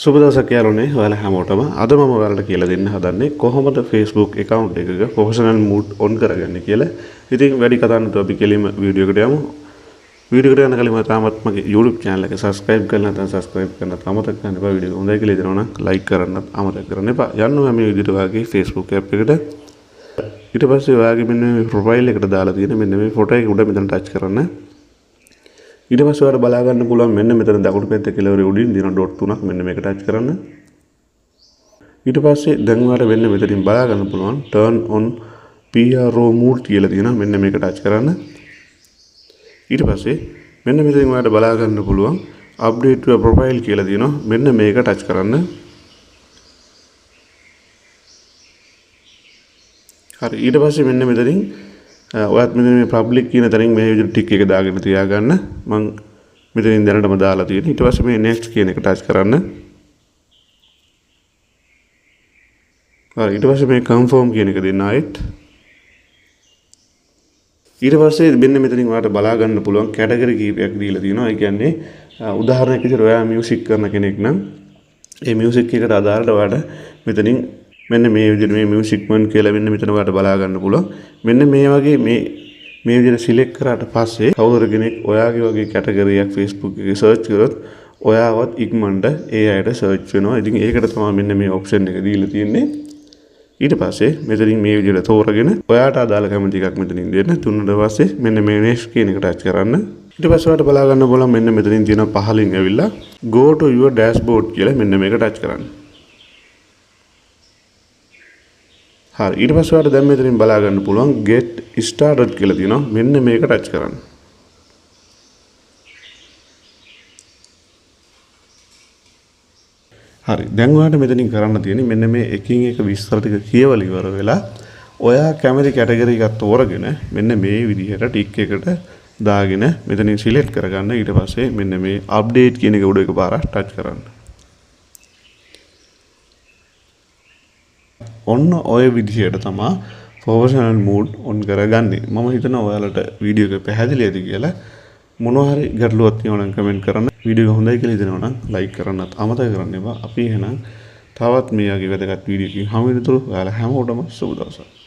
සුබ දවසක් යාළුවනේ ඔයාලා හැමෝටම අද මම ඔයාලට කියලා දෙන්න හදන්නේ කොහොමද Facebook account එකක professional mode on කරගන්නේ කියලා. ඉතින් වැඩි කතා නැතුව අපි කෙලින්ම වීඩියෝ එකට යමු. වීඩියෝ එකට යන කලින් තාමත් මගේ YouTube channel එක subscribe කරලා නැත්නම් subscribe කරන්න අමතක කරන්න එපා. වීඩියෝ එක හොඳයි කියලා හිතනවා නම් like කරන්නත් අමතක කරන්න එපා. යන්න මේ විදිහට ඔයාගේ Facebook app එකට ඊට පස්සේ ඔයාගේ මෙන්න මේ profile එකට දාලා තියෙන මෙන්න මේ photo එක උඩ මෙතන touch කරන්න. ඊට පස්සේ ඔයාලට බලා ගන්න පුළුවන් මෙන්න මෙතන දකුණු පැත්තේ කෙළවරේ උඩින් දින ඩොට් තුනක් මෙන්න මේක ටච් කරන්න. ඊට පස්සේ දැන් ඔයාලට වෙන්න මෙතනින් බලා ගන්න පුළුවන් turn on PRO mode කියලා තියෙනවා මෙන්න මේක ටච් කරන්න. ඊට පස්සේ මෙන්න මෙතනින් ඔයාලට බලා ගන්න පුළුවන් update your profile කියලා තියෙනවා මෙන්න මේක ටච් කරන්න. හරි ඊට පස්සේ මෙන්න මෙතනින් ඔයත් මෙතන මේ පබ්ලික් කියන තැනින් මේ විදිහට ටික් එක දාගෙන තියාගන්න. මම මෙතනින් දැනටම දාලා තියෙනවා. ඊට පස්සේ මේ next කියන එක ටච් කරන්න. හරි ඊට පස්සේ මේ confirm කියන එක දෙන්න ආයෙත්. ඊට පස්සේ මෙන්න මෙතනින් ඔයාලට බලා ගන්න පුළුවන් කැටගරි කීපයක් දීලා තියෙනවා. ඒ කියන්නේ උදාහරණයක් විදිහට ඔයා මියුසික් කරන කෙනෙක් නම් ඒ මියුසික් එකට අදාළව ඔයාලට මෙතනින් මෙන්න මේ විදිහට මේ මියුසික් මන් කියලා මෙන්න මෙතන ඔයාලට බලා ගන්න පුළුවන්. මෙන්න මේ වගේ මේ විදිහට සිලෙක්ට් කරාට පස්සේ කවුරු කෙනෙක් ඔයාගේ වගේ කැටගරියක් Facebook එකේ සර්ච් කරොත් ඔයාවත් ඉක්මනට ඒ අයට සර්ච් වෙනවා. ඉතින් ඒකට තමයි මෙන්න මේ ඔප්ෂන් එක දීලා තියෙන්නේ. ඊට පස්සේ මෙතනින් මේ විදිහට තෝරගෙන ඔයාට අදාළ කැමති එකක් මෙතනින් දෙන්න. තුනට පස්සේ මෙන්න මේ next කියන එක ටච් කරන්න. ඊට පස්සේ ඔයාලට බලා ගන්න පුළුවන් මෙන්න මෙතනින් තියෙන පහලින් ඇවිල්ලා go to your dashboard කියලා මෙන්න මේක ටච් කරන්න. හරි ඊට පස්සේ ඔයාලට දැන් මෙතනින් බලා ගන්න පුළුවන් get started කියලා තියෙනවා මෙන්න මේක ටච් කරන්න. හරි දැන් ඔයාලට මෙතනින් කරන්න තියෙන්නේ මෙන්න මේ එකින් එක විස්තර ටික කියවලා ඉවර වෙලා ඔයා කැමති කැටගරි එකක් තෝරගෙන මෙන්න මේ විදිහට ටික් එකට දාගෙන මෙතනින් සිලෙක්ට් කරගන්න. ඊට පස්සේ මෙන්න මේ update කියන එක උඩ එකපාරක් ටච් කරන්න. ඔන්න ඔය විදිහට තමයි professional mode on කරගන්නේ. මම හිතනවා ඔයාලට වීඩියෝ එක පැහැදිලි ඇති කියලා. මොනවා හරි ගැටලුවක් තියෙනවා නම් කමෙන්ට් කරන්න. වීඩියෝ එක හොඳයි කියලා හිතනවා නම් like කරන්නත් අමතක කරන්න එපා. අපි එහෙනම් තවත් මේ වගේ වැදගත් වීඩියෝ එකකින් හමු වෙනතුරු ඔයාලා හැමෝටම සුබ දවසක්.